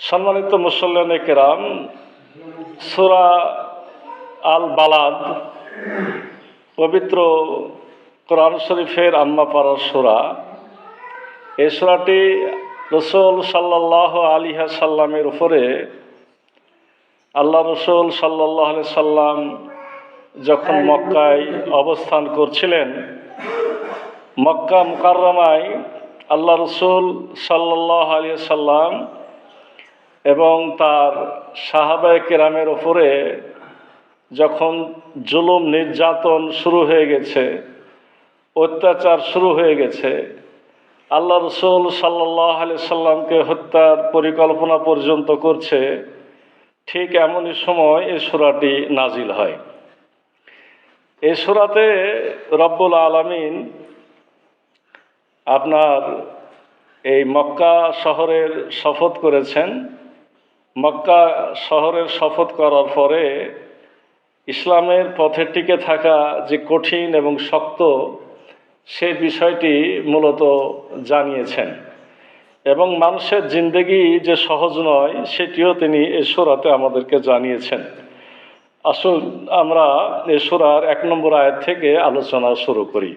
সম্মানিত মুসল্লিয়ানে কেরাম, সূরা আল বালাদ পবিত্র কোরআন শরীফের আম্মা পাড়ার সূরা। এই সূরাটি রসুল সাল্লাল্লাহু আলাইহি সাল্লামের উপরে আল্লাহ রসুল সাল্লাল্লাহু আলাইহি সাল্লাম যখন মক্কায় অবস্থান করছিলেন, মক্কা মুকাররমায় আল্লাহ রসুল সাল্লাল্লাহু আলাইহি সাল্লাম এবং তার সাহাবায়ে কেরামের ওপরে যখন জুলুম নির্যাতন শুরু হয়ে গেছে, অত্যাচার শুরু হয়ে গেছে, আল্লাহ রসুল সাল্লাল্লাহু আলাইহি সাল্লামকে হত্যার পরিকল্পনা পর্যন্ত করছে, ঠিক এমনই সময় এই সূরাটি নাজিল হয়। এই সূরাতে রব্বুল আলামিন আপনার এই মক্কা শহরের শপথ করেছেন। মক্কা শহরের শপথ করার পরে ইসলামের পথে টিকে থাকা যে কঠিন এবং শক্ত, সে বিষয়টি মূলত জানিয়েছেন এবং মানুষের জিন্দেগি যে সহজ নয় সেটিও তিনি এই সূরাতে আমাদেরকে জানিয়েছেন। আসুন আমরা এই সূরার 1 নম্বর আয়াত থেকে আলোচনা শুরু করি।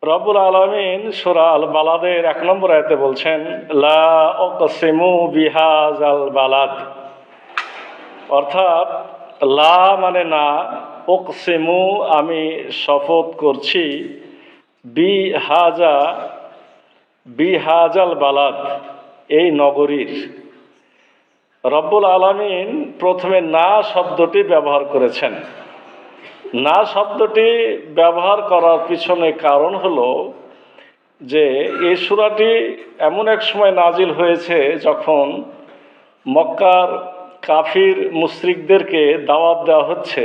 রব্বুল আলামিন সূরা আল বালাদের 1 নম্বর আয়াতে বলছেন, লা উকসিমু বিহাযাল বালাদ, অর্থাৎ লা মানে না, উকসিমু আমি শপথ করছি, বিহাযাল বালাদ এই নগরীর। রব্বুল আলামিন প্রথমে না শব্দটি ব্যবহার করেছেন। না শব্দটি ব্যবহার করার পিছনে কারণ হলো যে এই সূরাটি এমন এক সময় নাজিল হয়েছে যখন মক্কার কাফির মুশরিকদেরকে দাওয়াত দেওয়া হচ্ছে,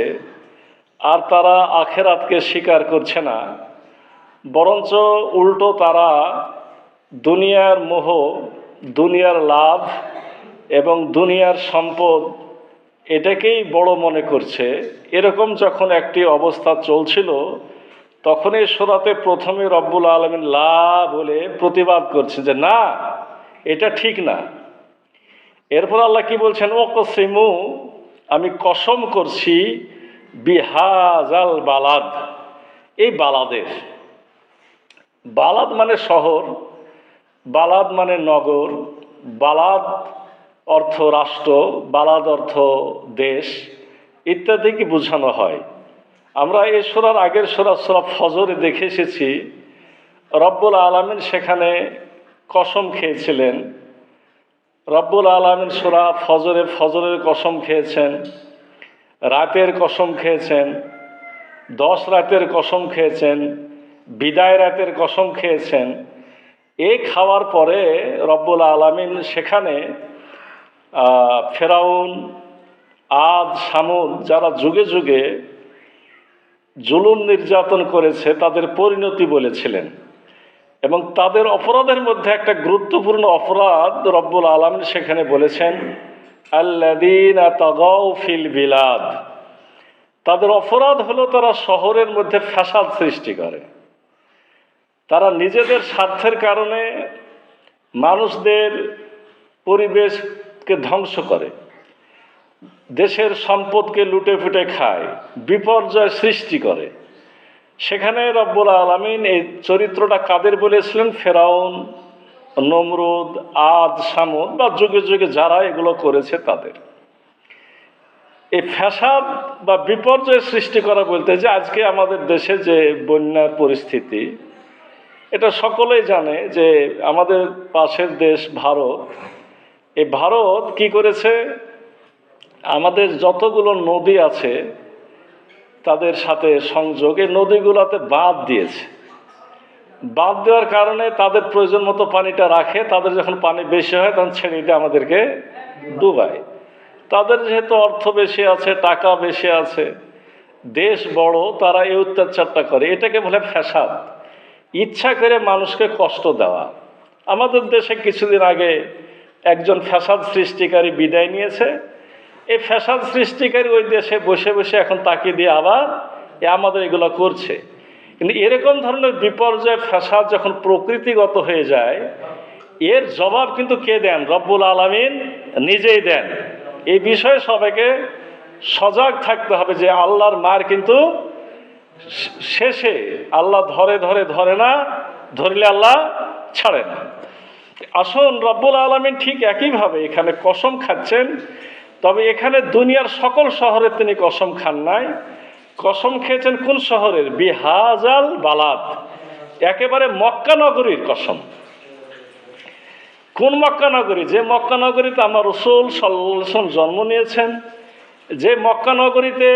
আর তারা আখিরাতকে স্বীকার করছে না, বরঞ্চ উল্টো তারা দুনিয়ার মোহ, দুনিয়ার লাভ এবং দুনিয়ার সম্পদ এটাকেই বড় মনে করছে। এরকম যখন একটি অবস্থা চলছিল, তখন এই সূরাতে প্রথমে রব্বুল আলামিন লা বলে প্রতিবাদ করছে যে না, এটা ঠিক না। এরপর আল্লাহ কি বলছেন, ওকসিমু আমি কসম করছি, বিহাযাল বালাদ এই বালাদের। বালাদ মানে শহর, বালাদ মানে নগর, বালাদ অর্থ রাষ্ট্র, বালাদ অর্থ দেশ ইত্যাদি কি বোঝানো হয়। আমরা এই সূরার আগের সূরা ফজরে দেখে এসেছি, রব্বুল আলামিন সেখানে কসম খেয়েছিলেন। রব্বুল আলামিন সূরা ফজরের কসম খেয়েছেন, রাতের কসম খেয়েছেন, 10 রাতের কসম খেয়েছেন, বিদায় রাতের কসম খেয়েছেন। এই খাওয়ার পরে রব্বুল আলামিন সেখানে ফেরাউন, আদ, সামুদ যারা যুগে যুগে জুলুম নির্যাতন করেছে তাদের পরিণতি বলেছিলেন এবং তাদের অপরাধের মধ্যে একটা গুরুত্বপূর্ণ অপরাধ রব্বুল আলামিন সেখানে বলেছেন, আল্লাযীনা তাগাউ ফিল বিলাদ, তাদের অপরাধ হলো তারা শহরের মধ্যে ফ্যাসাদ সৃষ্টি করে। তারা নিজেদের স্বার্থের কারণে মানুষদের পরিবেশকে ধ্বংস করে, দেশের সম্পদকে লুটে ফুটে খায়, বিপর্যয় সৃষ্টি করে। সেখানে রব্বুল আলামিন এই চরিত্রটা কাদের বলেছিলেন? ফেরাউন, নমরুদ, আদ, সামুদ বা যুগে যুগে যারা এগুলো করেছে তাদের। এই ফ্যাসাদ বা বিপর্যয় সৃষ্টি করা বলতে যে আজকে আমাদের দেশে যে বন্যার পরিস্থিতি, এটা সকলেই জানে যে আমাদের পাশের দেশ ভারত, এই ভারত কি করেছে, আমাদের যতগুলো নদী আছে তাদের সাথে সংযোগ, এই নদীগুলোতে বাঁধ দিয়েছে। বাঁধ দেওয়ার কারণে তাদের প্রয়োজন মতো পানিটা রাখে, তাদের যখন পানি বেশি হয় তখন ছেড়ে দিয়ে আমাদেরকে ডুবায়। তাদের যেহেতু অর্থ বেশি আছে, টাকা বেশি আছে, দেশ বড়, তারা এই অত্যাচারটা করে। এটাকে বলে ফ্যাসাদ, ইচ্ছা করে মানুষকে কষ্ট দেওয়া। আমাদের দেশে কিছুদিন আগে একজন ফ্যাসাদ সৃষ্টিকারী বিদায় নিয়েছে। এই ফ্যাসাদ সৃষ্টিকারী ওই দেশে বসে বসে এখন তাকে দিয়ে আবার আমাদের এগুলো করছে। কিন্তু এরকম ধরনের বিপর্যয় ফ্যাসাদ যখন প্রকৃতিগত হয়ে যায়, এর জবাব কিন্তু কে দেন? রব্বুল আলামিন নিজেই দেন। এই বিষয়ে সবাইকে সজাগ থাকতে হবে যে আল্লাহর মার কিন্তু শেষে আল্লাহ ধরে না, ধরলে আল্লাহ ছাড়ে না। আসুন, রব্বুল আলামিন ঠিক একইভাবে এখানে কসম খাচ্ছেন, তবে এখানে দুনিয়ার সকল শহরে তিনি কসম খান নাই। কসম খেয়েছেন কোন শহরের? বিহাজাল বালাদ, একেবারে মক্কা নগরীর কসম। কোন মক্কা নগরী? যে মক্কা নগরীতে আমার রাসূল সাল্লাল্লাহু আলাইহি ওয়াসাল্লাম জন্ম নিয়েছেন, যে মক্কা নগরীতে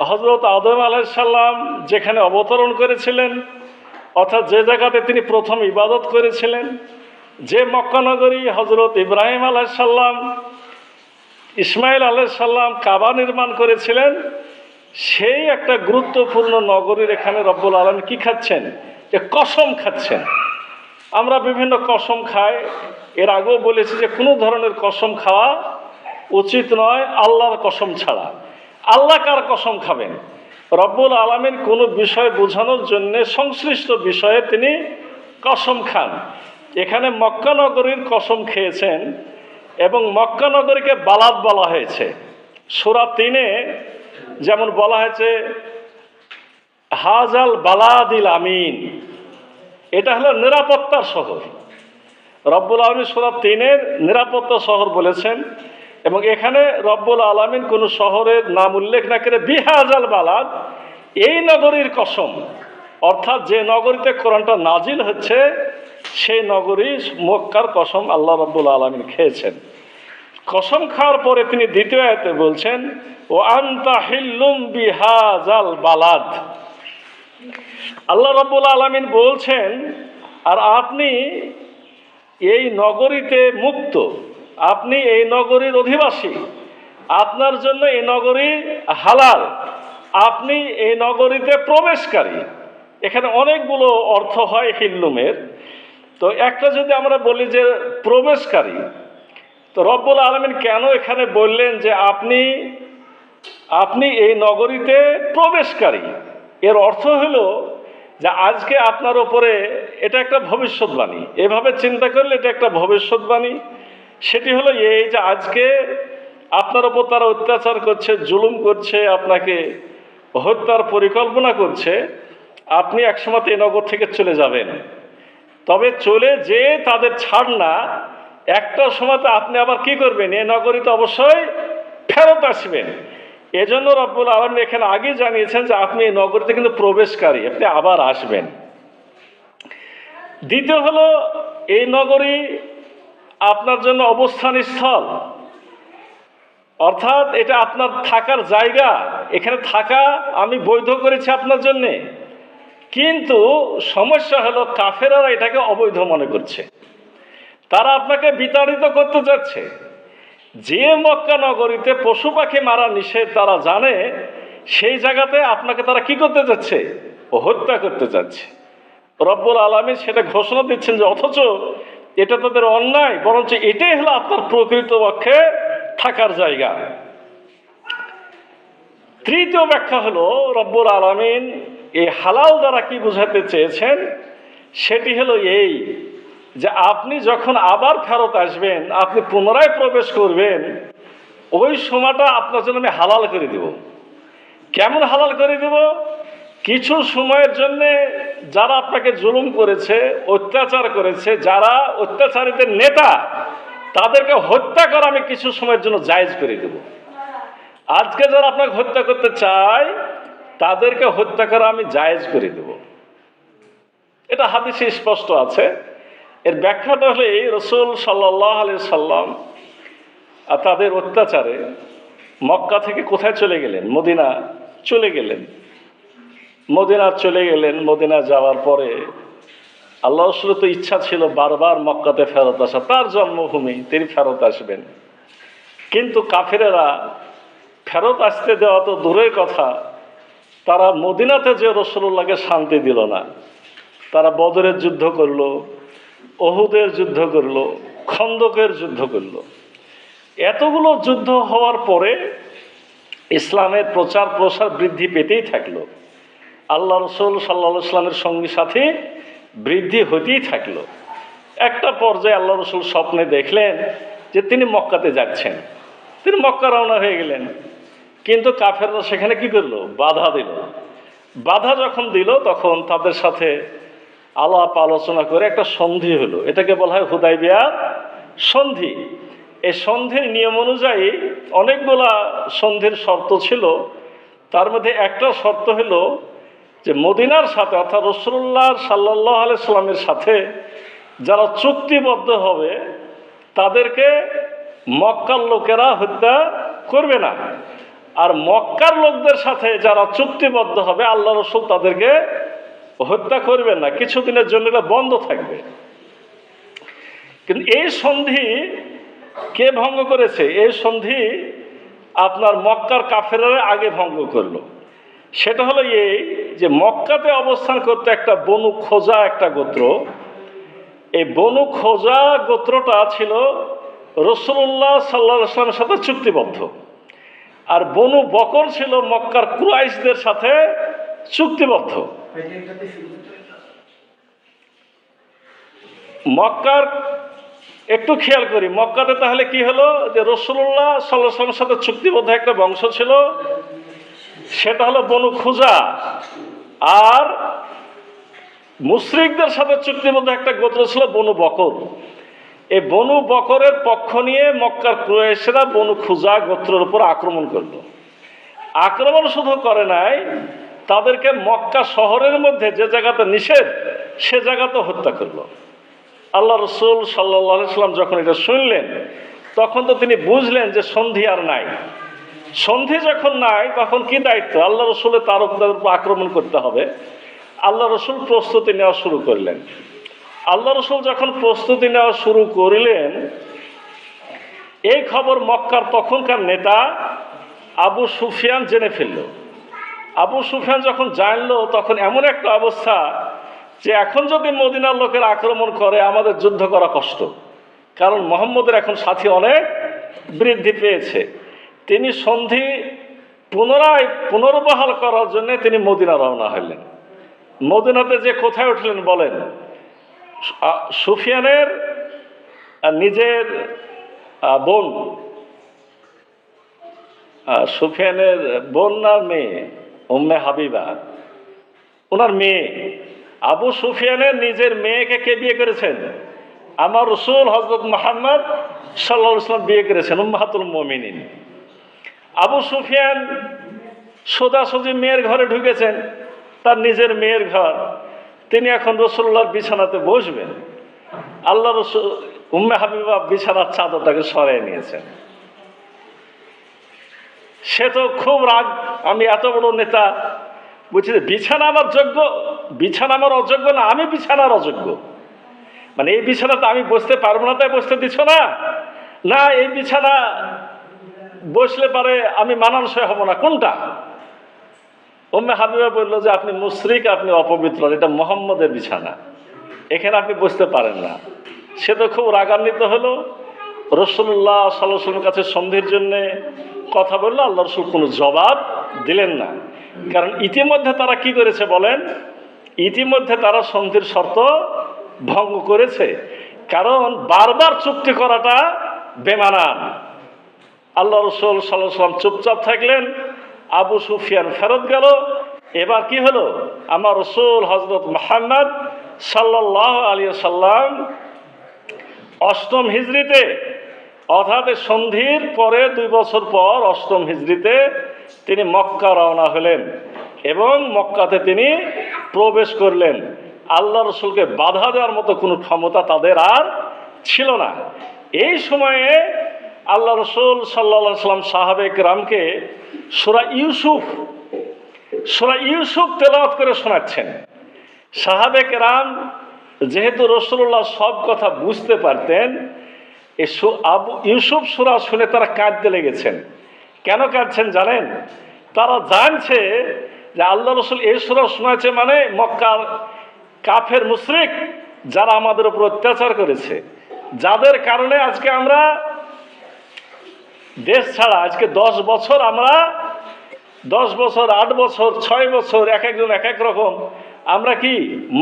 হযরত আদম আলাইহিস সালাম যেখানে অবতরণ করেছিলেন, অর্থাৎ যে জায়গাতে তিনি প্রথম ইবাদত করেছিলেন, যে মক্কা নগরী হযরত ইব্রাহিম আলাইহিস সালাম, ইসমাইল আলাইহিস সালাম কাবা নির্মাণ করেছিলেন, সেই একটা গুরুত্বপূর্ণ নগরীর এখানে রব্বুল আলামিন কি খাচ্ছেন? যে কসম খাচ্ছেন। আমরা বিভিন্ন কসম খাই, এর আগেও বলেছি যে কোনো ধরনের কসম খাওয়া উচিত নয় আল্লাহর কসম ছাড়া। আল্লাহ কার কসম খাবেন? রব্বুল আলামিন কোনো বিষয় বোঝানোর জন্যে সংশ্লিষ্ট বিষয়ে তিনি কসম খান। এখানে মক্কা নগরীর কসম খেয়েছেন এবং মক্কা নগরীকে বালাদ বলা হয়েছে। সূরা ৩-এ যেমন বলা হয়েছে হাজাল বালাদিল আমিন, এটা হলো নিরাপত্তার শহর। রব্বুল আলামিন সূরা ৩-এর নিরাপত্তা শহর বলেছেন, এবং এখানে রব্বুল আলামিন কোনো শহরের নাম উল্লেখ না করে বিহাজাল বালাদ, এই নগরীর কসম, অর্থাৎ যে নগরীতে কোরআনটা নাজিল হচ্ছে সেই নগরী মক্কার কসম আল্লাহ রব্বুল আলামিন খেয়েছেন। কসম খাওয়ার পরে তিনি দ্বিতীয় আয়াতে বলছেন ও আনতা হিল্লুম বিহাজাল বালাদ। আল্লাহ রব্বুল আলামিন বলছেন আর আপনি এই নগরীতে মুক্ত, আপনি এই নগরীর অধিবাসী, আপনার জন্য এই নগরী হালাল, আপনি এই নগরীতে প্রবেশকারী। এখানে অনেকগুলো অর্থ হয় হিল্লুমের। তো একটা যদি আমরা বলি যে প্রবেশকারী, তো রব্বুল আলামিন কেন এখানে বললেন যে আপনি এই নগরীতে প্রবেশকারী? এর অর্থ হলো যে আজকে আপনার ওপরে এটা একটা ভবিষ্যৎবাণী, এভাবে চিন্তা করলে এটা একটা ভবিষ্যৎবাণী। সেটি হলো এই যে আজকে আপনার ওপর তারা অত্যাচার করছে, জুলুম করছে, আপনাকে হত্যার পরিকল্পনা করছে, আপনি একসময় এই নগর থেকে চলে যাবেন। তবে চলে যে তাদের ছাড় না, একটা সময়তে আপনি আবার কি করবেন? এই নগরীতে অবশ্যই ফেরত আসবেন। এজন্য রব্বুল আলামিন এখানে আগে জানিয়েছেন যে আপনি এই নগরীতে কিন্তু প্রবেশকারী, আপনি আবার আসবেন। দ্বিতীয় হলো এই নগরী আপনার জন্য অবস্থান স্থল, অর্থাৎ এটা আপনার থাকার জায়গা। এখানে থাকা আমি বৈধ করেছি আপনার জন্যে, কিন্তু সমস্যা হলো কাফেররা এটাকে অবৈধ মনে করছে, তারা আপনাকে বিতাড়িত করতে যাচ্ছে। যে মক্কা নগরীতে পশু পাখি মারা নিষেধ তারা জানে, সেই জায়গাতে আপনাকে তারা কি করতে যাচ্ছে? হত্যা করতে যাচ্ছে। রব্বুল আলামিন সেটা ঘোষণা দিচ্ছেন যে অথচ এটা তাদের অন্যায়, বরঞ্চ এটাই হলো আপনার প্রকৃতপক্ষে থাকার জায়গা। তৃতীয় ব্যাখ্যা হলো রব্বুল আলামিন এই হালাল দ্বারা কি বোঝাতে চেয়েছেন, সেটি হলো এই যে আপনি যখন আবার ফেরত আসবেন, আপনি পুনরায় প্রবেশ করবেন, ওই সময়টা আপনার জন্য আমি হালাল করে দেব। কেমন হালাল করে দেব? কিছু সময়ের জন্যে যারা আপনাকে জুলুম করেছে, অত্যাচার করেছে, যারা অত্যাচারীদের নেতা, তাদেরকে হত্যা করা আমি কিছু সময়ের জন্য জায়েজ করে দেব। আজকে যারা আপনাকে হত্যা করতে চায় তাদেরকে হত্যা করা আমি জায়েজ করে দেব। এটা হাদিসে স্পষ্ট আছে। এর ব্যাখ্যাটা হলে এই রাসূল সাল্লাল্লাহু আলাইহি সাল্লাম তাদের অত্যাচারে মক্কা থেকে কোথায় চলে গেলেন? মদিনা চলে গেলেন। মদিনা যাওয়ার পরে আল্লাহ রাসূলের তো ইচ্ছা ছিল বারবার মক্কাতে ফেরত আসা, তার জন্মভূমি, তিনি ফেরত আসবেন। কিন্তু কাফেরেরা ফেরত আসতে দেওয়া তো দূরের কথা, তারা মদিনাতে যে রাসূলুল্লাহকে শান্তি দিল না। তারা বদরের যুদ্ধ করলো, উহুদের যুদ্ধ করলো, খন্দকের যুদ্ধ করলো। এতগুলো যুদ্ধ হওয়ার পরে ইসলামের প্রচার প্রসার বৃদ্ধি পেতেই থাকলো। আল্লাহ রাসূল সাল্লাল্লাহু আলাইহি ওয়াসাল্লামের সঙ্গী সাথী বৃদ্ধি হতেই থাকলো। একটা পর্যায়ে আল্লাহ রসুল স্বপ্নে দেখলেন যে তিনি মক্কাতে যাচ্ছেন, তিনি মক্কা রওনা হয়ে গেলেন। কিন্তু কাফেররা সেখানে কি করলো? বাধা দিল। বাধা যখন দিল তখন তাদের সাথে আলাপ আলোচনা করে একটা সন্ধি হলো, এটাকে বলা হয় হুদাইবিয়ার সন্ধি। এই সন্ধির নিয়ম অনুযায়ী অনেকগুলা সন্ধির শর্ত ছিল। তার মধ্যে একটা শর্ত হলো যে মদিনার সাথে অর্থাৎ রাসূলুল্লাহ সাল্লাল্লাহু আলাইহি সাল্লামের সাথে যারা চুক্তিবদ্ধ হবে তাদেরকে মক্কার লোকেরা হত্যা করবে না, আর মক্কার লোকদের সাথে যারা চুক্তিবদ্ধ হবে আল্লাহ রসুল তাদেরকে হত্যা করবেন না, কিছুদিনের জন্য এটা বন্ধ থাকবে। কিন্তু এই সন্ধি কে ভঙ্গ করেছে? এই সন্ধি আপনার মক্কার কাফেররা আগে ভঙ্গ করলো। সেটা হলো এই যে মক্কাতে অবস্থান করতে একটা বনু খোজা একটা গোত্র, এই বনু খোজা গোত্রটা ছিল রাসূলুল্লাহ সাল্লাল্লাহু আলাইহি ওয়াসাল্লামের সাথে চুক্তিবদ্ধ, আর বনু বকর ছিল মক্কার কুরাইশদের সাথে চুক্তিবদ্ধ। মক্কার একটু খেয়াল করি, মক্কাতে তাহলে কি হলো যে রাসূলুল্লাহ সাল্লাল্লাহু আলাইহি ওয়াসাল্লামের সাথে চুক্তিবদ্ধ একটা বংশ ছিল, সেটা হলো বনু খুজা। আর মুশরিকদের সাথে চুক্তিবদ্ধ একটা গোত্র ছিল বনু বকর। এই বনু বকরের পক্ষ নিয়ে মক্কার কুরাইশরা বনু খুজা গোত্রের উপর আক্রমণ করলো। আক্রমণ শুধু করে নাই, তাদেরকে মক্কা শহরের মধ্যে যে জায়গাতে নিষেধ সে জায়গাতে হত্যা করলো। আল্লাহ রসুল সাল্লাল্লাহু আলাইহি সাল্লাম যখন এটা শুনলেন তখন তো তিনি বুঝলেন যে সন্ধি আর নাই। সন্ধি যখন নাই তখন কি দায়িত্ব? আল্লাহ রসুলের তাদের উপর আক্রমণ করতে হবে। আল্লাহ রসুল প্রস্তুতি নেওয়া শুরু করলেন। আল্লাহ রসুল যখন প্রস্তুতি নেওয়া শুরু করলেন, এই খবর মক্কার তখনকার নেতা আবু সুফিয়ান জেনে ফেলল। আবু সুফিয়ান যখন জানলো তখন এমন একটা অবস্থা যে এখন যদি মদিনার লোকের আক্রমণ করে আমাদের যুদ্ধ করা কষ্ট, কারণ মুহাম্মদের এখন সাথী অনেক বৃদ্ধি পেয়েছে। তিনি সন্ধি পুনর্বহাল করার জন্য তিনি মদিনা রওনা হলেন। মদিনাতে যে কোথায় উঠলেন বলেন? সুফিয়ানের নিজের বোন, সুফিয়ানের বোন না মেয়ে, উম্মে হাবিবা, ওনার মেয়ে। আবু সুফিয়ানের নিজের মেয়েকে কে বিয়ে করেছেন? আমার রাসূল হযরত মুহাম্মদ সাল্লাল্লাহু আলাইহি ওয়াসাল্লাম বিয়ে করেছেন, উম্মাহাতুল মুমিনিন। আবু সুফিয়ান সোজাসুজি মেয়ের ঘরে ঢুকেছেন, তার নিজের মেয়ের ঘর। তিনি এখন রাসূলুল্লাহর বিছানাতে বসবেন। আল্লাহ রসুল উম্মে হাবিবা বিছানার চাদরটাকে সরিয়ে নিয়েছেন। সে তো খুব রাগ, আমি এত বড় নেতা, বলছি বিছানা আমার যোগ্য, বিছানা আমার অযোগ্য না, আমি বিছানার অযোগ্য। মানে এই বিছানাতে আমি বসতে পারবো না তাই বসতে দিচ্ছ না, না এই বিছানা বসলে পারে আমি মানানসই হব না, কোনটা? উম্মে হাবিবা বলল যে আপনি মুশরিক, আপনি অপবিত্র, এটা মুহাম্মদের বিছানা, এখানে আপনি বসতে পারেন না। সে তো খুব রাগান্বিত হলো। রাসূলুল্লাহ সাল্লাল্লাহু আলাইহি ওয়াসাল্লামের কাছে সন্ধির জন্যে কথা বললো, আল্লাহ রসুল কোনো জবাব দিলেন না। কারণ ইতিমধ্যে তারা কি করেছে বলেন? ইতিমধ্যে তারা সন্ধির শর্ত ভঙ্গ করেছে, কারণ বারবার চুক্তি করাটা বেমানান। আল্লাহ রসুল সাল্লাল্লাহু আলাইহি ওয়াসাল্লাম চুপচাপ থাকলেন। আবু সুফিয়ান ফেরত গেল। এবার কি হলো? আমার রসুল হযরত মুহাম্মদ সাল্লাল্লাহু আলাইহি ওয়াসাল্লাম অষ্টম হিজরিতে, অর্থাৎ সন্ধির পরে 2 বছর পর অষ্টম হিজরিতে তিনি মক্কা রওনা হলেন এবং মক্কাতে তিনি প্রবেশ করলেন। আল্লাহ রসুলকে বাধা দেওয়ার মতো কোনো ক্ষমতা তাদের আর ছিল না। এই সময়ে আল্লাহ রসুল সাল্লাল্লাহু আলাইহি ওয়াসাল্লাম সাহাবে কেরামকে সূরা ইউসুফ তেলাওয়াত করে শোনাচ্ছেন। সাহাবে কেরাম যেহেতু রাসূলুল্লাহ সব কথা বুঝতে পারতেন, ইউসুফ সূরা শুনে তারা কাঁদতে লেগেছেন। কেন কাঁদছেন জানেন? তারা জানছে যে আল্লাহ রসুল এই সূরা শোনাচ্ছে মানে মক্কার কাফের মুশরিক যারা আমাদের উপর অত্যাচার করেছে, যাদের কারণে আজকে আমরা দেশ ছাড়া, আজকে 10 বছর আমরা 10 বছর 8 বছর 6 বছর এক একজন এক এক রকম আমরা কি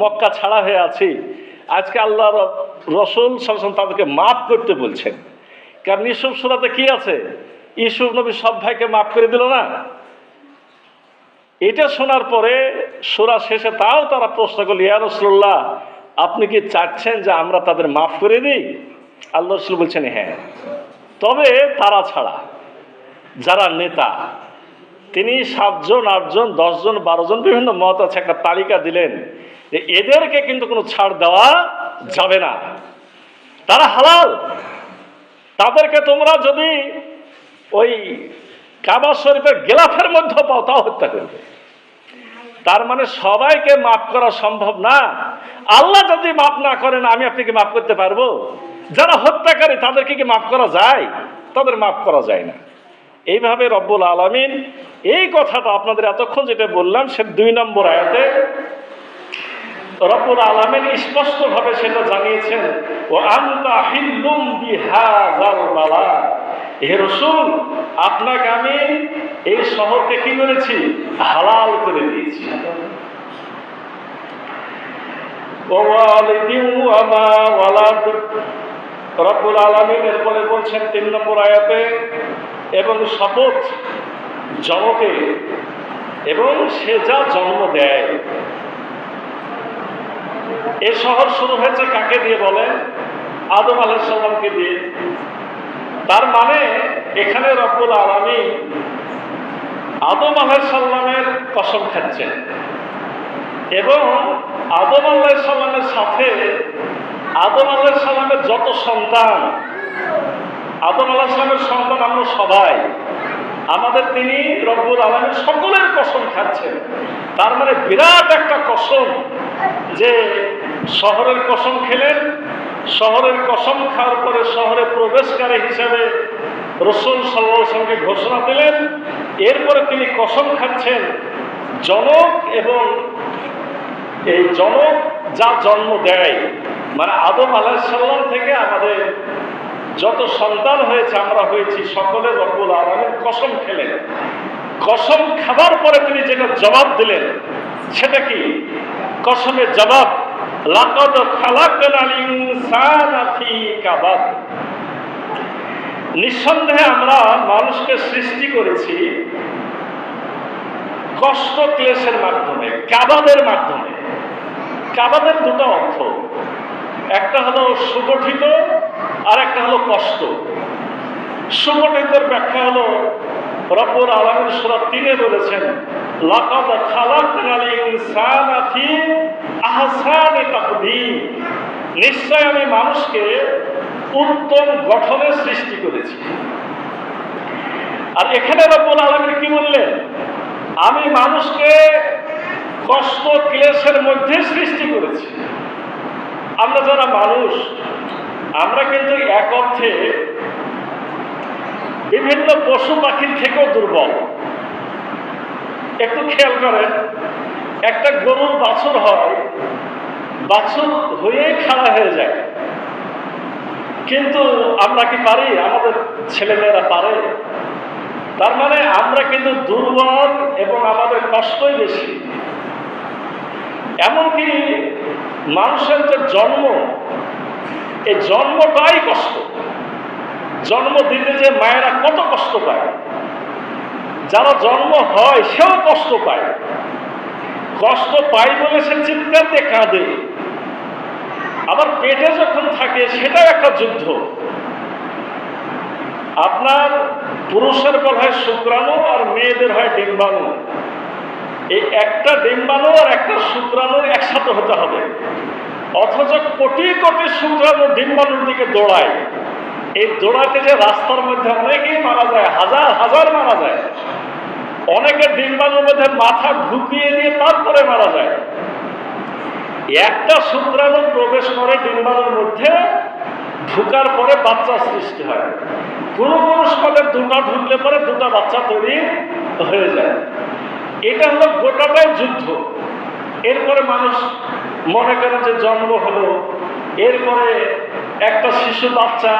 মক্কা ছাড়া হয়ে আছি। আজকে আল্লাহ রসুল সাল্লাল্লাহু তাদেরকে মাফ করতে বলছেন। কারণ ইউসুফ সূরাতে কি আছে? ইউসুফ নবী সব ভাইকে মাফ করে দিল না? এটা শোনার পরে সূরা শেষে তাও তারা প্রশ্ন করল, ইয়া রাসূলুল্লাহ, আপনি কি চাচ্ছেন যে আমরা তাদের মাফ করে দিই? আল্লাহ রাসূল বলছেন হ্যাঁ, তবে তারা ছাড়া যারা নেতা, তিনি 7 জন 8 জন 10 জন 12 জন বিভিন্ন মত আছে, একটা তালিকা দিলেন যে এদেরকে কিন্তু কোনো ছাড় দেওয়া যাবে না, তারা হালাল। তাদেরকে তোমরা যদি ওই কাবা শরীফের গেলাফের মধ্যে পাও তাও হত্যা করবে। তার মানে সবাইকে মাফ করা সম্ভব না। আল্লাহ যদি মাফ না করেন আমি আপনি কি মাফ করতে পারবো? যারা হত্যাকারী তাদেরকে কি মাফ করা যায়? তাদের মাফ করা যায় না। এইভাবে রব্বুল আলামিন এই কথাটা আপনাদের এতক্ষণ যেটা বললাম সে 2 নম্বর আয়াতে রব্বুল আলামিন স্পষ্টভাবে সেটা জানিয়েছেন, ও আনতা হিল্লুম বিহাযাল বালাদ, হে রাসূল আপনাকে আমি এই শহরকে কি করেছি? হালাল করে দিয়েছি। ওয়ালিদিন ওয়া মা ওয়ালাদ, রব্বুল আলামিন এরপরে বলছেন 3 নম্বর আয়াতে, এবং শপথ জনকে এবং সে যা জন্ম দেয়। এই শহর শুরু হয়েছে কাকে দিয়ে বলেন? আদম আলাইহিস সালামকে দিয়ে। তার মানে এখানে রব্বুল আলামিন আদম আলাইহিস সালামের কসম খাচ্ছেন এবং আদম আলাইহিস সালামের সাথে আদম আলাইহিস সালামের যত সন্তান, আদম আলাইহিস সালামের সন্তান আমরা সবাই, আমাদের তিনি রব্বুল আলামিন সকলের কসম খাচ্ছেন। তার মানে বিরাট একটা কসম, যে শহরের কসম খেলেন, শহরের কসম খাওয়ার পরে শহরে প্রবেশকারী হিসেবে রাসূল সাল্লাল্লাহু আলাইহি ওয়াসাল্লামকে ঘোষণা দিলেন। এরপরে তিনি কসম খাচ্ছেন জনক, এবং এই জনক যা জন্ম দেয়, মানে আদম আলাইহিস সালাম থেকে আমাদের যত সন্তান হয়েছে আমরা হয়েছি সকলে রব্বুল আলামিন কসম খেলেন। কসম খাবার পরে তিনি যেটা জবাব দিলেন সেটা কি? কসমের জবাব, লাকাদ খালাকনাল ইনসানা ফি কাবাদ, নিঃসন্দেহে আমরা মানুষকে সৃষ্টি করেছি কষ্ট ক্লেশের মাধ্যমে, কাবাদের মাধ্যমে। কাবাদের 2টা অর্থ, একটা হলো সুগঠিত আর একটা হলো কষ্ট। সুগঠিতের ব্যাখ্যা হলো রব্বুল আলামিন সূরা 3-এ বলেছেন, লাকাদ খালাকনাল ইনসানা ফি আহসানি তাকওয়িম, নিশ্চয় আমি মানুষকে উত্তম গঠনে সৃষ্টি করেছি। আর এখানে রব্বুল আলামিন কি বললেন? আমি মানুষকে কষ্ট ক্লেশের মধ্যে সৃষ্টি করেছি। আমরা যারা মানুষ, আমরা কিন্তু এক অর্থে বিভিন্ন পশু পাখির থেকেও দুর্বল। একটু খেয়াল করেন, একটা গরুর বাছুর হয়, বাছুর হয়ে খাড়া হয়ে যায়, কিন্তু আমরা কি পারি? আমাদের ছেলেমেয়েরা পারে? তার মানে আমরা কিন্তু দুর্বল এবং আমাদের কষ্টই বেশি। এমনকি মানুষের যে জন্ম, এই জন্মটাই কষ্ট। জন্ম দিতে যে মায়েরা কত কষ্ট পায়, যারা জন্ম হয় সেও কষ্ট পায়। কষ্ট পায় বলে সে চিৎকার দিয়ে কাঁদে। আবার পেটে যখন থাকে সেটাও একটা যুদ্ধ। আপনার পুরুষের বল হয় শুক্রাণু আর মেয়েদের হয় ডিম্বাণু। এই একটা ডিম্বাণু আর একটা শুক্রাণু একসাথে হতে হবে, অথচ কোটি কোটি শুক্রাণু ডিম্বাণুর দিকে দৌড়ায়। এই দৌড়াতে যে রাস্তার মধ্যে অনেকেই মারা যায়, হাজার হাজার মারা যায়। অনেকে ডিম্বাণুর মধ্যে মাথা ঢুকিয়ে দিয়ে তারপরে মারা যায়। একটা শুক্রাণু প্রবেশ করে ডিম্বাণুর মধ্যে, ঢুকার পরে বাচ্চা সৃষ্টি হয়। কোনো কোনো সময় 2টা ঢুকলে পরে 2টা বাচ্চা তৈরি হয়ে যায়। এটা হলো গোটাটাই যুদ্ধ। এরপরে মানুষ মনে করেন যে জন্ম হলো, এরপরে একটা শিশু বাচ্চা,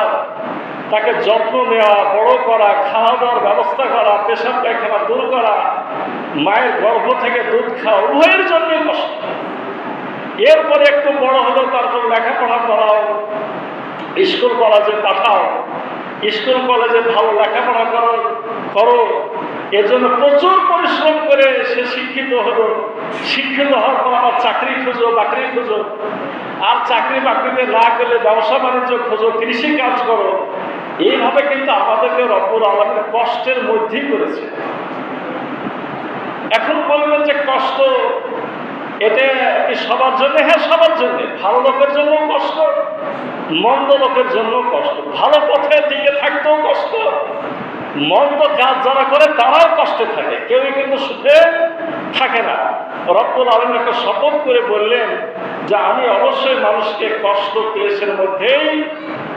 তাকে যত্ন নেওয়া, বড় করা, খাওয়া দাওয়ার ব্যবস্থা করা, পেশাব পায়খানা দূর করা, মায়ের গর্ভ থেকে দুধ খাওয়া, উভয়ের জন্যই কষ্ট। এরপরে একটু বড় হলো, তারপর লেখাপড়া করাও, স্কুল কলেজে পাঠাও, স্কুল কলেজে ভালো লেখাপড়া করো। এর জন্য প্রচুর পরিশ্রম করে সে শিক্ষিত হলো। শিক্ষিত হওয়ার পর আবার চাকরি খোঁজো, বাকরি খোঁজো, আর চাকরি বাকরিতে না গেলে ব্যবসা বাণিজ্য খোঁজো, কৃষি কাজ করো। এইভাবে কিন্তু আমাদেরকে রব্বুল আলামিন কষ্টের মধ্যেই করেছে। এখন বলবেন যে কষ্ট এটা কি সবার জন্য? হ্যাঁ, সবার জন্য। ভালো লোকের জন্য কষ্ট, মন্দ লোকের জন্য কষ্ট। ভালো পথে দিকে থাকতেও কষ্ট, মন্দ কাজ যারা করে তারাও কষ্টে থাকে, কেউই কিন্তু সুখে থাকে না। রব্বুল আলামিন একটা শপথ করে বললেন যে আমি অবশ্যই মানুষকে কষ্ট ক্লেশের মধ্যেই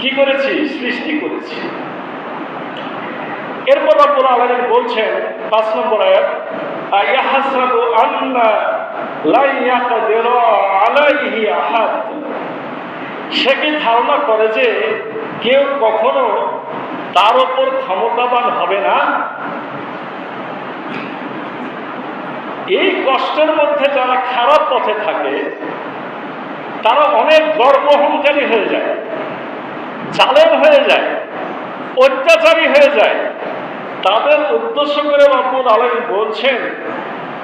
কি করেছি? সৃষ্টি করেছি। এরপর রব্বুল আলামিন বলছেন 5 নম্বর আয়াত, আয়াহাসাবু আন্না লা ইয়াকদিরু আলাইহি আহাদ। সে কি ধারণা করে যে কেউ কখনো তার উপর ক্ষমতাবান হবে না? এই কষ্টের মধ্যে যারা খারাপ পথে থাকে তারা অনেক গর্ব অহংকারী হয়ে যায়, জালেম হয়ে যায়, অত্যাচারী হয়ে যায়। তাদের উদ্দেশ্য করে রব্বুল আলামিন বলছেন,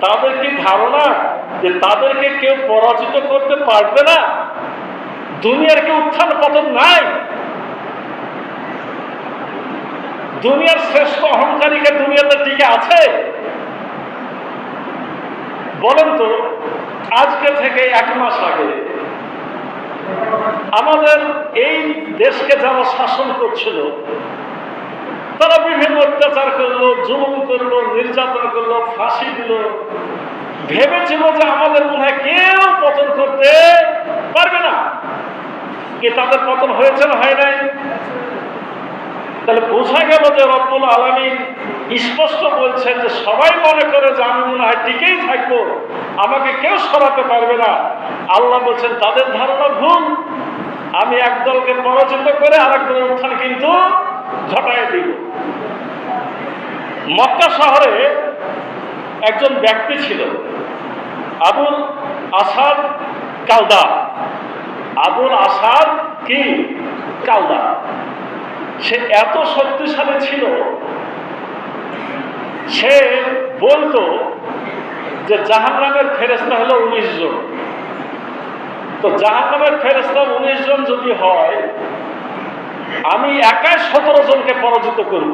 তাদের কি ধারণা যে তাদেরকে কেউ পরাজিত করতে পারবে না? দুনিয়ার কি উত্থান পতন নাই? দুনিয়ার শ্রেষ্ঠ অহংকারীকে দুনিয়াতে টিকে আছে? বলেন তো, আজকে থেকে 1 মাস আগে আমাদের এই দেশকে যারা শাসন করছিল তারা বিভিন্ন অত্যাচার করলো, জুলুম করলো, নির্যাতন করলো, ফাঁসি দিল। ভেবেছিল যে আমাদের মনে হয় কেউ পতন করতে পারবে না। কি তাদের পতন হয়েছে না হয় নাই? তাহলে বোঝা গেল যে রব্বুল আলামিন স্পষ্ট বলছেন যে সবাই মনে করে যে আমি মনে হয় টিকেই থাকবো, আমাকে কেউ সরাতে পারবে না। আল্লাহ বলছেন তাদের ধারণা ভুল। আমি একদলকে পরাজিত করে আরেক দলের উত্থান কিন্তু ঘটায় দিব। মক্কা শহরে একজন ব্যক্তি ছিল, আবুল আসাদ কালদা। আবুল আসাদ কি কালদা। সে এত শক্তিশালী ছিল, সে বলতো যে জাহান্নামের ফেরেশতা হলো 19 জন। তো জাহান্নামের ফেরেশতা 19 জন যদি হয়, আমি একাই 17 জনকে পরাজিত করব।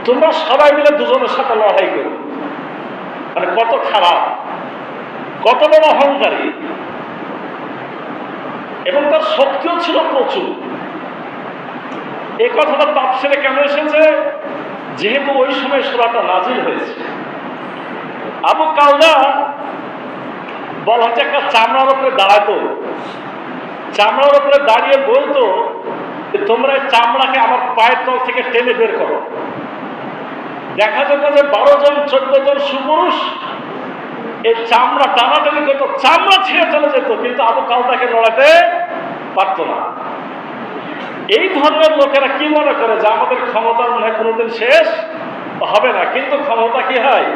তোমরা সবাই মিলে দুজনের সাথে লড়াই করো। মানে কত খারাপ, কত বড় অহংকারী। এবং তার শক্তিও ছিল প্রচুর। এই কথাটা তাফসীরে কেন এসেছে? যেহেতু ওই সময় সূরাটা নাজিল হয়েছে। আবু কালদা বলা হচ্ছে একটা চামড়ার উপরে দাঁড়াতো, চামড়ার উপরে দাঁড়িয়ে বলতো তোমরা এই চামড়াকে আমার পায়ের তল থেকে টেনে বের করো। দেখা যেত যে 12 জন 14 জন সুপুরুষ এই চামড়া টানাটানি করতো, চামড়া ছিঁড়ে চলে যেত, কিন্তু আবু কালদাকে লড়াতে পারত না। এই ধরনের লোকেরা কি মনে করে যে আমাদের ক্ষমতা মনে হয় কোনোদিন শেষ হবে না, কিন্তু ক্ষমতা কি হয়?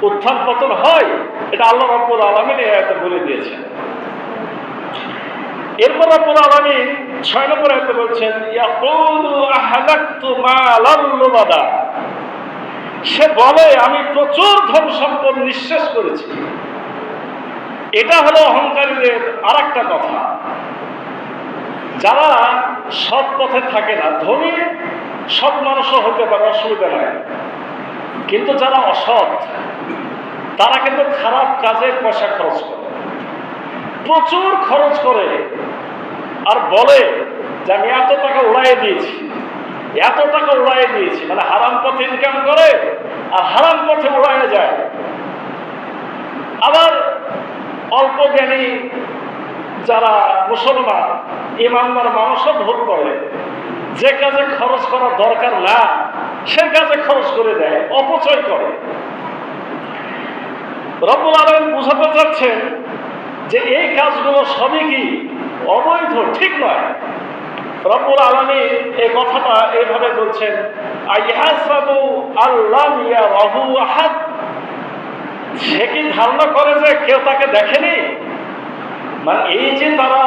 উত্থান পতন হয়। এটা আল্লাহ রাব্বুল আলামিন এই আয়াতে বলে দিয়েছেন। এরপর রাব্বুল আলামিন 6 নম্বর আয়াতে বলছেন, ইয়াকুলু আহলাকতু মালাল লুবাদা। সে বলে আমি প্রচুর ধন সম্পদ নিঃশেষ করেছি। এটা হলো অহংকারীদের আর একটা কথা। যারা সৎ পথে থাকে না, ধনী সৎ মানুষও হতে পারে, অসুবিধা নাই, কিন্তু যারা অসৎ তারা কিন্তু খারাপ কাজে পয়সা খরচ করে, প্রচুর খরচ করে, আর বলে যে আমি এত টাকা উড়াইয়ে দিয়েছি, এত টাকা উড়াইয়ে দিয়েছি। মানে হারাম পথে ইনকাম করে আর হারাম পথে উড়াইয়ে যায়। আবার অল্প জ্ঞানী যারা মুসলমান ইমানদার মানুষও ভুল করে, যে কাজে খরচ করার দরকার না সে কাজে খরচ করে দেয়, অপচয় করে। রব্বুল আলামিন বুঝাতে চাচ্ছেন যে এই কাজগুলো সবই কি অবৈধ, ঠিক নয়। রব্বুল আলামিন এই কথাটা এইভাবে বলছেন, আইহাসাবু আল্লাম ইয়ারাহু আহাদ। সে কি ধারণা করে যে কেউ তাকে দেখেনি? মানে এই যে তারা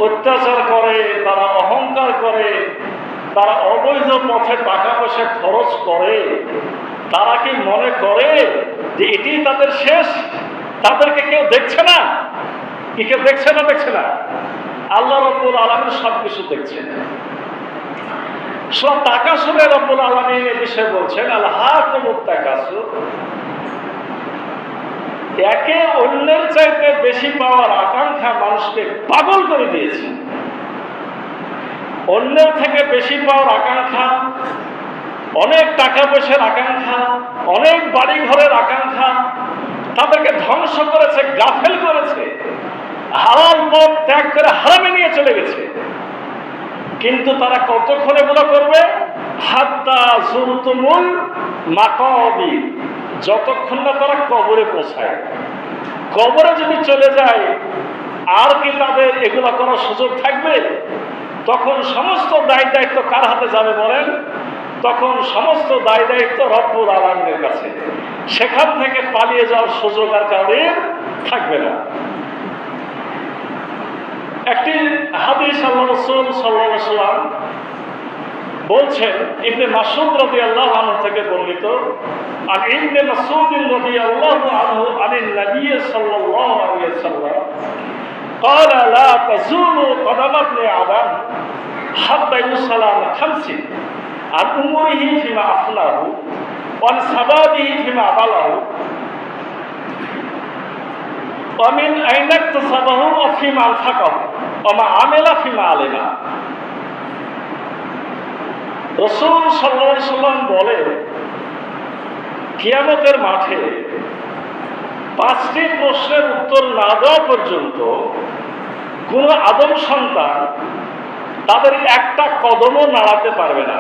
অত্যাচার করে, তারা অহংকার করে, তারা অবৈধ পথে টাকা পয়সা খরচ করে, তারা কি মনে করে যে এটি তাদের শেষ? তাদেরকে কেউ দেখছে না? কি কেউ দেখছে না? দেখছে না? আল্লাহ রাব্বুল আলামিন সবকিছু দেখছেন। সব টাকা শুনে রব্বুল আলামিন এই বিষয়ে বলছেন, আলহাকুমুত তাকাসুর, একে অন্যের চাইতে বেশি পাওয়ার আকাঙ্ক্ষা মানুষকে পাগল করে দিয়েছে। অন্যের থেকে বেশি পাওয়ার আকাঙ্ক্ষা, অনেক টাকা পয়সার আকাঙ্ক্ষা, অনেক বাড়ি ঘরের আকাঙ্ক্ষা তাদেরকে ধ্বংস করেছে, গাফেল করেছে, হালাল পথ ত্যাগ করে হারামে নিয়ে চলে গেছে। কিন্তু তারা কতক্ষণে এগুলো করবে? হাত্তা যুরতুমুল মাকাবির, যতক্ষণ না তারা কবরে পৌঁছায়। কবরে যদি চলে যায় আর কি তাদের এগুলো করার সুযোগ থাকবে? তখন সমস্ত দায় দায়িত্ব কার হাতে যাবে বলেন? তখন সমস্ত দায় দায়িত্ব রব্বুল আলামিনের কাছে। সেখান থেকে পালিয়ে যাওয়ার সুযোগ আর কারোর থাকবে না। একটি হাদিস আল্লাহ রাসূল সাল্লাল্লাহু আলাইহি ওয়াসাল্লাম বলছেন, ইবনে মাসউদ রাদিয়াল্লাহু আনহু থেকে বর্ণিত, আর ইবনে মাসউদ রাদিয়াল্লাহু আনহু আনিন নবী সাল্লাল্লাহু আলাইহি ওয়াসাল্লাম قال لا تزول قدم ابن آدم حتى يسأل عن خمس: عن أموره فيما أفناه، وعن شبابه فيما بلغه، ومن أين اكتسبه وفيما أنفقه، وما عمل فيما علم। রাসূল সাল্লাল্লাহু আলাইহি ওয়াসাল্লাম বলে, কিয়ামতের মাঠে 5টি প্রশ্নের উত্তর না দেওয়া পর্যন্ত কোন আদম সন্তান তাদের একটা কদমও নাড়াতে পারবে না,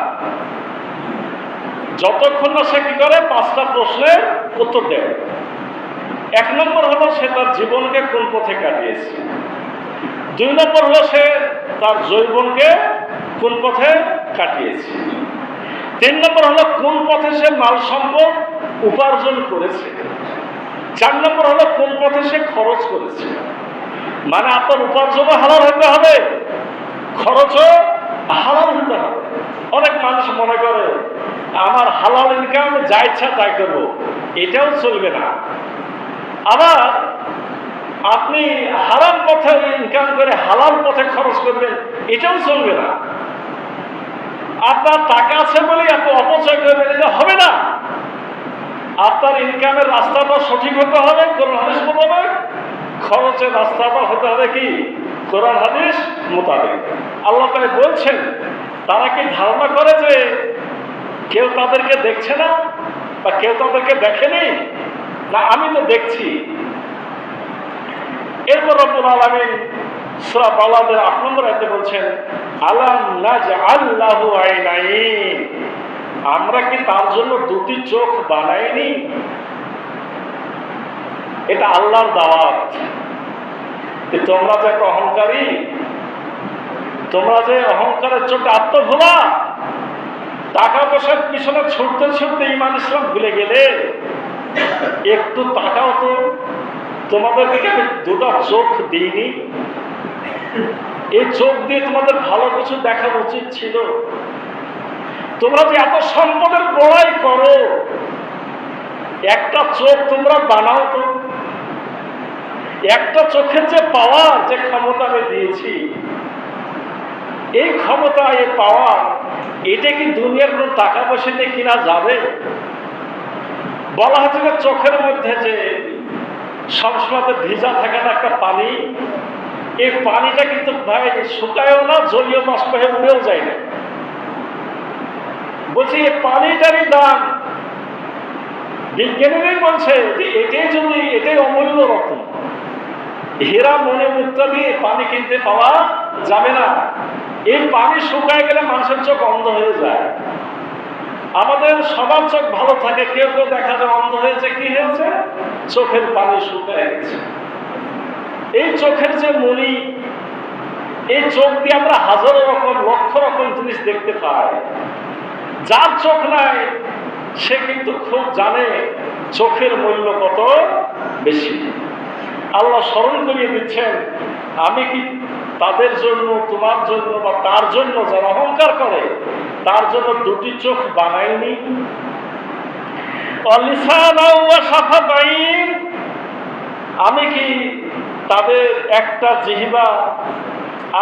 যতক্ষণ না সে কি করে? 5টা প্রশ্নের উত্তর দেয়। 1 নম্বর হলো সে তার জীবনকে কোন পথে কাটিয়েছে। 2 নম্বর হলো সে তার যৌবনকে কোন পথে কাটিয়েছে। 3 নম্বর হলো কোন পথে সে মাল সম্পদ উপার্জন করেছে। 4 নম্বর হলো কোন পথে সে খরচ করেছে। মানে আপনার উপার্জনও হালাল হতে হবে, খরচও হালাল হতে হবে। অনেক মানুষ মনে করে আমার হালাল ইনকাম যা ইচ্ছা তাই করবো, এটাও চলবে না। আবার আপনি হারাম পথে ইনকাম করে হালাল পথে খরচ করবেন, এটাও চলবে না। আপনার টাকা আছে বলেই আপনি অপচয় করবেন, এটা হবে না। আপনার ইনকামের রাস্তাটা সঠিক হতে হবে কোরআন হাদিস মোতাবেক, খরচের রাস্তাটা হতে হবে কি? কোরআন হাদিস মোতাবেক। আল্লাহ তাআলা বলছেন, তারা কি ধারণা করে যে কেউ তাদেরকে দেখছে না বা কেউ তাদেরকে দেখেনি? না, আমি তো দেখছি। এরপর রব্বুল আলামিন সূরা বালাদের 8 নম্বর আয়াতে বলছেন, আলাম নাজআল লাহু আইনাইন, আমরা কি তার জন্য 2টি চোখ বানাইনি? এটা আল্লাহর দাওয়াত। তোমরা যে একটা অহংকারী, তোমরা যে অহংকারের চোখে আত্মভোলা, টাকা পয়সার পিছনে ছুটতে ছুটতে ঈমান ইসলাম ভুলে গেলে, একটু তাকাও তো, তোমাদের দিকে 2টা চোখ দিইনি? এই চোখ দিয়ে তোমাদের ভালো কিছু দেখা উচিত ছিল। তোমরা যে এত সম্পদের বড়াই করো, একটা চোখ তোমরা বানাও তো। একটা চোখের যে পাওয়ার, যে ক্ষমতা আমি দিয়েছি, এই ক্ষমতা, এই পাওয়ার, এটা কি দুনিয়ার কোন টাকা পয়সা দিয়ে কিনা যাবে? বলা হচ্ছে যে চোখের মধ্যে যে সবসময় ভিজা থাকে না একটা পানি, এই পানিটা কিন্তু ভাই শুকায়ও না, জলীয় বাষ্প হয়ে উড়েও যায় না। বলছি এই পানিটারই দাম বিজ্ঞানীরাই বলছে যে এটাই অমূল্য রত্ন। হীরা মনে মুক্তা দিয়ে পানি কিনতে পাওয়া যাবে না। এই পানি শুকায় গেলে মানুষের চোখ অন্ধ হয়ে যায়। আমাদের সবার চোখ ভালো থাকে, কেউ কেউ দেখা যায় অন্ধ হয়েছে। কি হয়েছে? চোখের পানি শুকায় গেছে। এই চোখের যে মনি, এই চোখ দিয়ে আমরা হাজারো রকম, লক্ষ রকম জিনিস দেখতে পাই। যার চোখ নাই সে কিন্তু খুব জানে চোখের মূল্য কত বেশি। আল্লাহ স্মরণ করিয়ে দিচ্ছেন, আমি কি তাদের জন্য, তোমার জন্য বা তার জন্য যারা অহংকার করে তার জন্য দুটি চোখ বানাইনি? আমি কি তাদের একটা জিহ্বা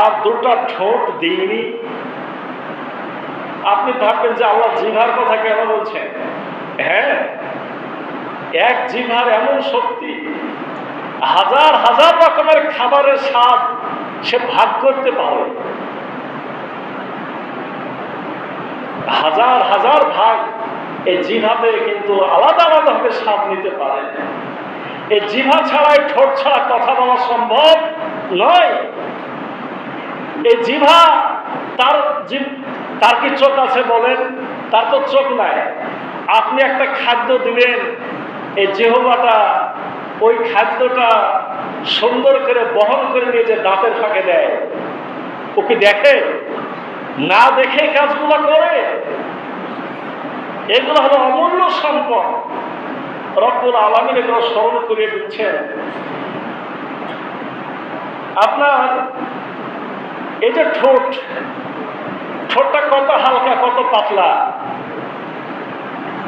আর দুটা ঠোঁট দিইনি? আপনি ভাববেন যে আল্লাহ জিহ্বার কথা কেন বলছেন? হ্যাঁ, এক জিহ্বার এমন শক্তি, হাজার হাজার রকমের খাবারের স্বাদ সে ভাগ করতে পারে, হাজার হাজার ভাগ এই জিভাতে কিন্তু আলাদা আলাদা ভাবে স্বাদ নিতে পারে। এই জিভা ছাড়াই ঠোঁট ছাড়া কথা বলা সম্ভব নয়। এই জিভা তার কি চোখ আছে বলেন? তার তো চোখ নাই। আপনি একটা খাদ্য দিলেন, এই জিহ্বাটা ওই খাদ্যটা সুন্দর করে বহন করে নিয়ে যে দাঁতের ফাঁকে দেয়, ও কি দেখে? না দেখে কাজগুলো করে। এগুলো হলো অমূল্য সম্পদ। রব্বুল আলামিন এগুলো স্মরণ করিয়ে দিচ্ছেন। আপনার এই যে ঠোঁটটা কত হালকা, কত পাতলা,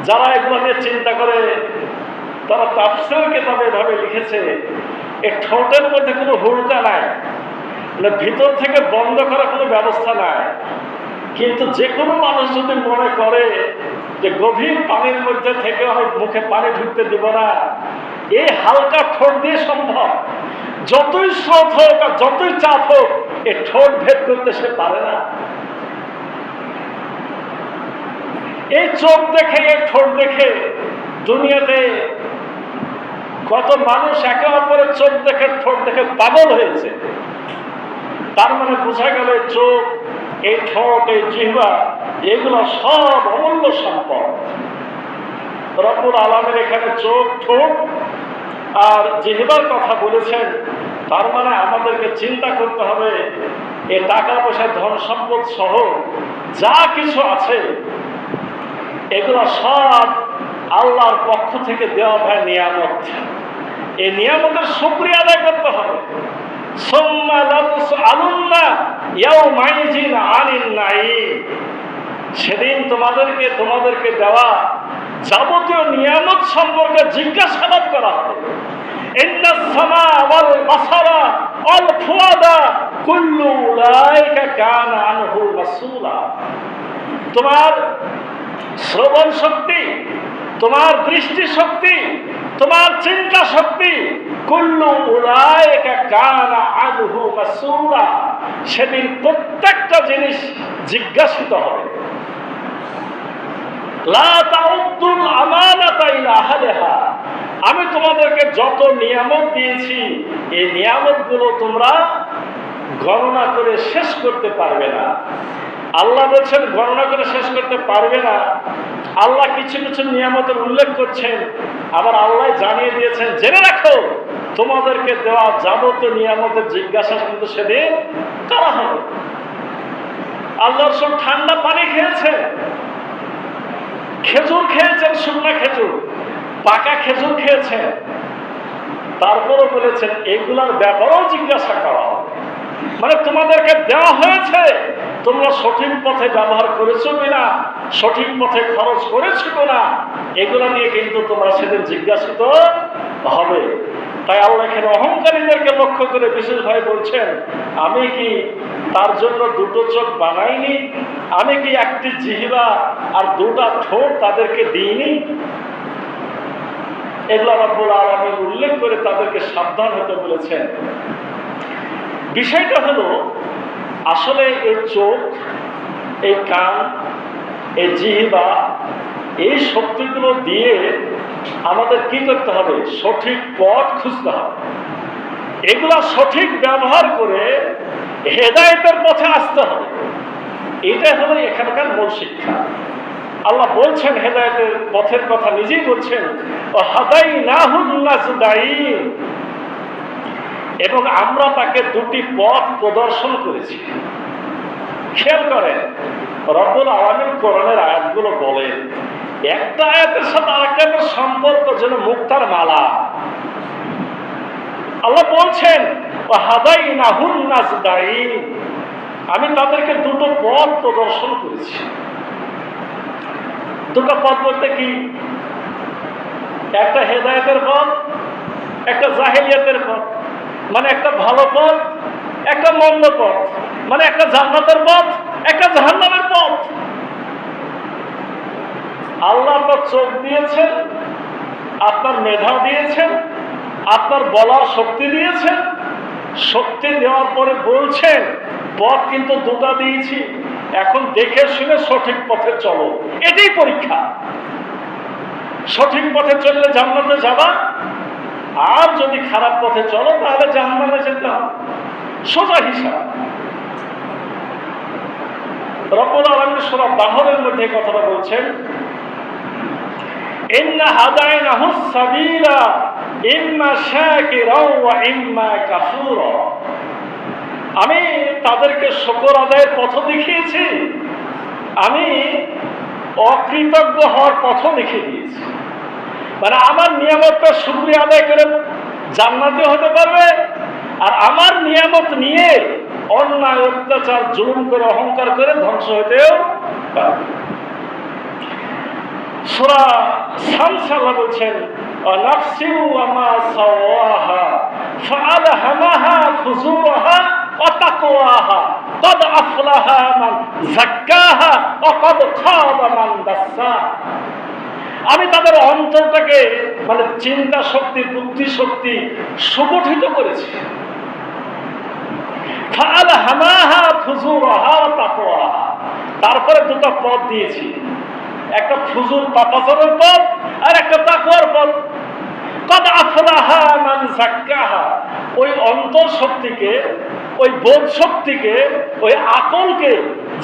যারা এগুলো নিয়ে চিন্তা করে তারা তাফসীর কিতাবে এভাবে লিখেছে, এই ঠোঁটের মধ্যে কোনো হুড়কা নাই, মানে ভিতর থেকে বন্ধ করার কোনো ব্যবস্থা নাই। কিন্তু যে কোনো মানুষ যদি মনে করে যে গভীর পানির মধ্যে থেকে আমি মুখে পানি ঢুকতে দিব না, এই হালকা ঠোঁট দিয়ে সম্ভব। যতই স্রোত হোক আর যতই চাপ হোক, এই ঠোঁট ভেদ করতে সে পারে না। এই চোখ দেখে, এই ঠোঁট দেখে দুনিয়াতে কত মানুষ একে অপরের চোখ দেখে, ঠোঁট দেখে পাগল হয়েছে। তার মানে বোঝা গেল চোখ, এই ঠোঁট, এই জিহ্বা, এগুলো সব অমূল্য সম্পদ। রব্বুল আলামিন এখানে চোখ, ঠোঁট আর জিহ্বার কথা বলেছেন। তার মানে আমাদেরকে চিন্তা করতে হবে, এই টাকা পয়সা, ধন সম্পদ সহ যা কিছু আছে, এগুলো সব আল্লাহর পক্ষ থেকে দেওয়া হয় নিয়ামত। এই নিয়ামতের শুকরিয়া আদায় করতে হবে। সেদিন তোমাদেরকে দেওয়া যাবতীয় নিয়ামত সম্পর্কে জিজ্ঞাসাবাদ করা হবে। তোমার শ্রবণ শক্তি, তোমার দৃষ্টি শক্তি, তোমার চিন্তা শক্তি, কুল্লু উলাইকা কানা আনহু মাসউলা, সেদিন প্রত্যেকটা জিনিস জিজ্ঞাসিত হবে। লা তাউদ্দুল আমানাতা ইলা আহলিহা, আমি তোমাদেরকে যত নিয়ামত দিয়েছি, এই নিয়ামতগুলো তোমরা গণনা করে শেষ করতে পারবে না। আল্লাহ বলছেন গণনা করে শেষ করতে পারবে না। আল্লাহ কিছু কিছু নিয়ামতের উল্লেখ করছেন, আবার আল্লাহ জানিয়ে দিয়েছেন জেনে রাখো তোমাদেরকে দেওয়া যাবতীয় নিয়ামতের জিজ্ঞাসা কিন্তু সেদিন করা হবে। আল্লাহর সব ঠান্ডা পানি খেয়েছেন, খেজুর খেয়েছেন, শুকনা খেজুর, পাকা খেজুর খেয়েছেন, তারপরও বলেছেন এগুলার ব্যাপারেও জিজ্ঞাসা করা হবে। মানে তোমাদেরকে দেওয়া হয়েছে, তোমরা সঠিক পথে ব্যবহার করেছো কিনা, সঠিক পথে খরচ করেছো কিনা, এগুলো নিয়ে কিন্তু তোমরা সেদিন জিজ্ঞাসিত হবে। তাই আল্লাহ এখানে অহংকারীদেরকে লক্ষ্য করে বিশেষভাবে বলছেন, আমি কি তার জন্য দুটো চোখ বানাইনি? আমি কি একটি জিহ্বা আর দুটা ঠোঁট তাদেরকে দিইনি? এগুলো রব্বুল আলামিন উল্লেখ করে তাদেরকে সাবধান হতে বলেছেন। বিষয়টা হলো, আসলে এই চোখ, এই কান, এই জিহ্বা, এই শক্তিগুলো দিয়ে আমাদের কি করতে হবে? সঠিক পথ খুঁজতে হবে। এগুলা সঠিক ব্যবহার করে হেদায়েতের পথে আসতে হবে। এটা হলো এখানকার মূল শিক্ষা। আল্লাহ বলছেন হেদায়েতের পথের কথা, নিজেই বলছেন ওয়াহাদাইনাহুন নাজদাইন, এবং আমরা তাকে দুটি পথ প্রদর্শন করেছি। খেয়াল করেন, রব্বুল আলামিন কোরআনের আয়াতগুলো বলেন, একটা আয়াতের সাথে আরেকটা সম্পর্ক যেন মুক্তার মালা। আল্লাহ বলছেন ওয়াহাদাইনাহুন নাজদাইন, আমি তাদেরকে দুটো পথ প্রদর্শন করেছি। দুটো পথ বলতে কি? একটা হেদায়েতের পথ, একটা জাহেলিয়াতের পথ। মানে একটা ভালো পথ, একটা মন্দ পথ। মানে একটা জান্নাতের পথ, একটা জাহান্নামের পথ। আল্লাহ আপনার চোখ দিয়েছেন, আপনার মেধা দিয়েছেন, আপনার বলার শক্তি দিয়েছেন। শক্তি দেওয়ার পরে বলছেন পথ কিন্তু দুটা দিয়েছি, এখন দেখে শুনে সঠিক পথে চলো। এটাই পরীক্ষা। সঠিক পথে চললে জান্নাতে যাবা, আর যদি খারাপ পথে চলো তাহলে জাহান্নামে যেতে হবে। সোজা হিসাব। রব্বুল আলামিন সূরা বাহরের মধ্যে কথাটা বলছেন, ইন্না হাদাইনাহুস সাবিলা ইম্মা শাকিরাও ওয়া ইম্মা কাফুরা। আমি তাদেরকে শুকর আদায়ের পথ দেখিয়েছি, আমি অকৃতজ্ঞ হওয়ার পথ দেখিয়ে দিয়েছি। মানে আমার নিয়ামতটা শুকরিয়া আদায় করে জান্নাতে হতে পারবে, আর আমার নিয়ামত নিয়ে অন্যায় অত্যাচার জুলুম করে অহংকার করে ধ্বংস হতেও পারবে। সূরা শামস আল্লাহ বলছেন ওয়ানাফসি ওয়া মা সাওয়াহা ফাআলহামাহা ফুজুরাহা ওয়া তাকওয়াহা ক্বাদ আফলাহা মান যাক্কাহা ওয়া ক্বাদ খাবা মান দাসসাহা। আমি তাদের অন্তরটাকে মানে চিন্তা শক্তি, বুদ্ধি শক্তি সুগঠিত করেছি। ফাআলহামাহা ফুজুরাহা ওয়া তাকওয়াহা, তারপরে দুটো পথ দিয়েছি, একটা ফুজুর পাপাচারের পথ আর একটা তাকওয়ার পথ। কদ আফলাহা মান যাক্কাহা, ওই অন্তর শক্তিকে, ওই বোধ শক্তিকে, ওই আকলকে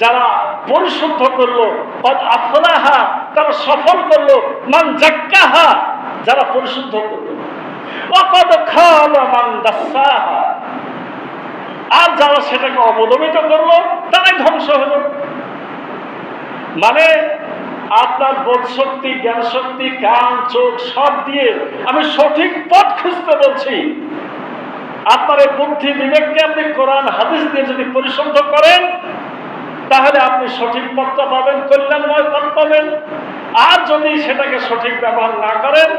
যারা পরিশুদ্ধ করলো, কদ আফলাহা তারা সফল করলো, মান যাক্কাহা যারা পরিশুদ্ধ করলো, ওয়া কদ খাবা মান দাসসাহা আর যারা সেটাকে অবদমিত করলো তারাই ধ্বংস হলো। মানে আপনার বোধ শক্তি, জ্ঞান শক্তি, কান, চোখ সব দিয়ে আমি সঠিক পথ খুঁজতে বলছি। আপনার এই বুদ্ধি বিবেককে আপনি কোরআন হাদিস দিয়ে যদি পরিশুদ্ধ করেন তাহলে আপনি সঠিক পথটা পাবেন, কল্যাণময় পথ পাবেন। আর যদি সেটাকে সঠিক ব্যবহার না করেন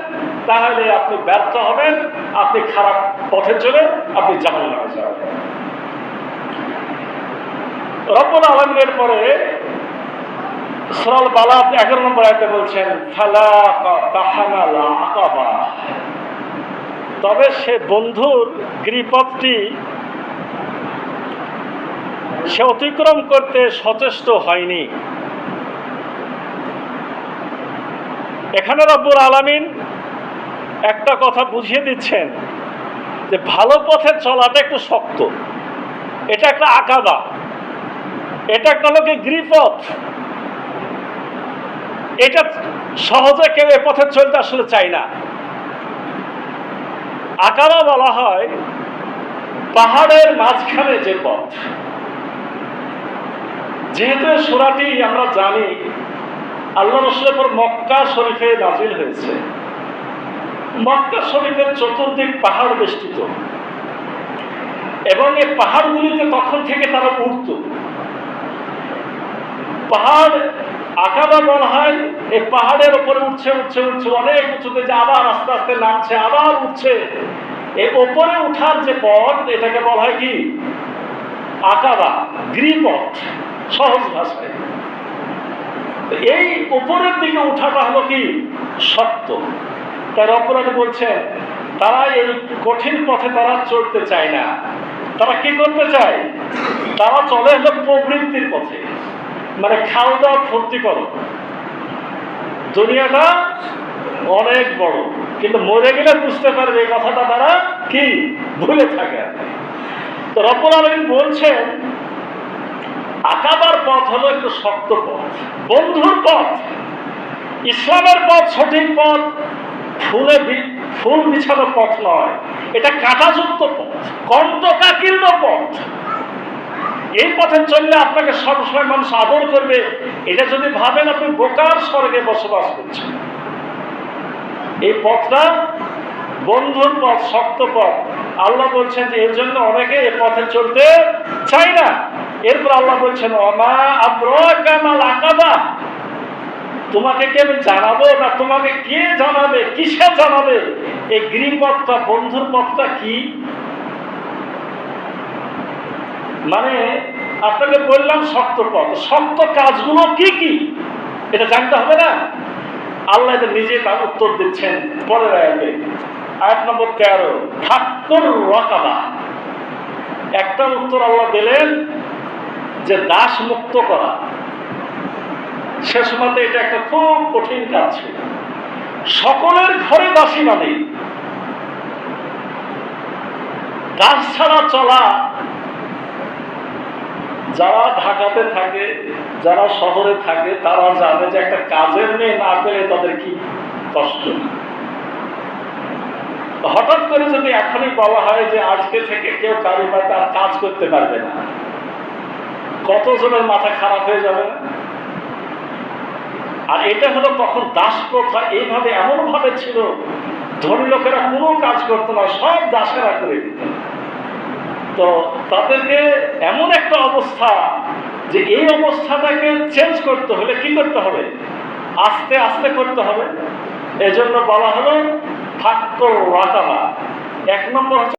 তাহলে আপনি ব্যর্থ হবেন, আপনি খারাপ পথে চলে আপনি জাহান্নামে যাবেন। রব্বুল আলামিনের পরে সূরা বালাদ 11 নম্বর আয়াতে বলছেন ফালাকা তাহানাল আকাবা, তবে সে বন্ধুর গিরিপথটি সে অতিক্রম করতে সচেষ্ট হয়নি। এখানে রব্বুল আলামিন একটা কথা বুঝিয়ে দিচ্ছেন যে ভালো পথে চলাটা একটু শক্ত, এটা একটা আকাবা, এটা একটা লোকে গিরিপথ। এটা সহজে কেউ এ পথে চলতে আসলে চায় না। আকাবা বলা হয় পাহাড়ের মাঝখানে যে পথ। যেহেতু সূরাটি আমরা জানি আল্লাহ রাসূলের পর মক্কা শরীফে নাজিল হয়েছে, মক্কা শরীফের চতুর্দিক পাহাড় বেষ্টিত এবং এই পাহাড়গুলিতে তখন থেকে তারা উঠত। পাহাড় আকাবা বলা হয়, এই পাহাড়ের উপরে উঠছে উঠছে উঠছে অনেক উঁচুতে, যে আবার আস্তে আস্তে নামছে, আবার উঠছে। এই উপরে উঠার যে পথ এটাকে বলা হয় কি আকাবা, গিরিপথ সহজ ভাষায়। এই উপরের দিকে উঠাটা হলো কি শক্ত। তাই রব্বুল আলামিন বলছেন তারা এই কঠিন পথে তারা চলতে চায় না। তারা কি করতে চায়? তারা চলে হলো প্রবৃত্তির পথে, মানে খাওয়া দাওয়া ফুর্তি করো, দুনিয়াটা অনেক বড়, কিন্তু মরে গেলে বুঝতে পারবে এই কথাটা তারা কি ভুলে থাকে। তো রব্বুল আলামিন বলছেন আকাবার পথ হলো একটু শক্ত পথ, বন্ধুর পথ, ইসলামের পথ, সঠিক পথ ফুল বিছানো পথ নয়, এটা কাঁটাযুক্ত পথ, কণ্টকাকীর্ণ পথ। এই পথে চললে আপনাকে সবসময় মানুষ আদর করবে, এটা যদি ভাবেন আপনি বোকার স্বর্গে বসবাস করছেন। এই পথটা বন্ধুর পথ, শক্ত পথ। আল্লাহ বলছেন যে এর জন্য অনেকে এ পথে চলতে চায় না। এরপর আল্লাহ বলছেন ওমা আদরাকা মাল আকাবা, তোমাকে কে জানাবো, না তোমাকে কে জানাবে, কিসে জানাবে এই গিরিপথটা, বন্ধুর পথটা কি? মানে আপনাকে বললাম শক্ত পথ, শক্ত কাজগুলো কি কি এটা জানতে হবে না? আল্লাহ এটা নিজে তার উত্তর দিচ্ছেন পরের আয়াতে, আয়াত নম্বর 13, ফাক্কুর রাকাবা। একটা উত্তর আল্লাহ দিলেন যে দাস মুক্ত করা। সে সময়তে এটা একটা খুব কঠিন কাজ ছিল। সকলের ঘরে দাসী মানে দাস ছাড়া চলা। যারা ঢাকাতে থাকে, যারা শহরে থাকে, তারা জানে যে একটা কাজের মেয়ে না পেলে তাদের কি কষ্ট। হঠাৎ করে যদি এখনই বলা হয় যে আজকে থেকে কেউ কারো বাড়িতে আর কাজ করতে পারবে না, কতজনের মাথা খারাপ হয়ে যাবে না? আর এটা হলো তখন দাস প্রথা এইভাবে এমন ভাবে ছিল, ধনী লোকেরা কোনো কাজ করতো না, সব দাসেরা করে দিত। তো তাদেরকে এমন একটা অবস্থা, যে এই অবস্থাটাকে চেঞ্জ করতে হলে কি করতে হবে? আস্তে আস্তে করতে হবে। এজন্য বলা হলো ফাক্কুর রাকাবা। এক নম্বর